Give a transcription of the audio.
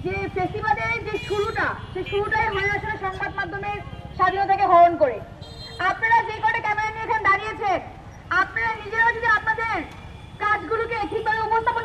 যে ফেস্টিভ্যালের যে শুরুটা, সেই শুরুটাই হয়ে আসলে সংবাদ মাধ্যমের স্বাধীনতাকে হরণ করে। আপনারা যে কটা ক্যামেরা নিয়ে এখানে দাঁড়িয়েছেন, আপনারা নিজেরাও যদি আপনাদের কাজগুলোকে ঠিকভাবে উপস্থাপন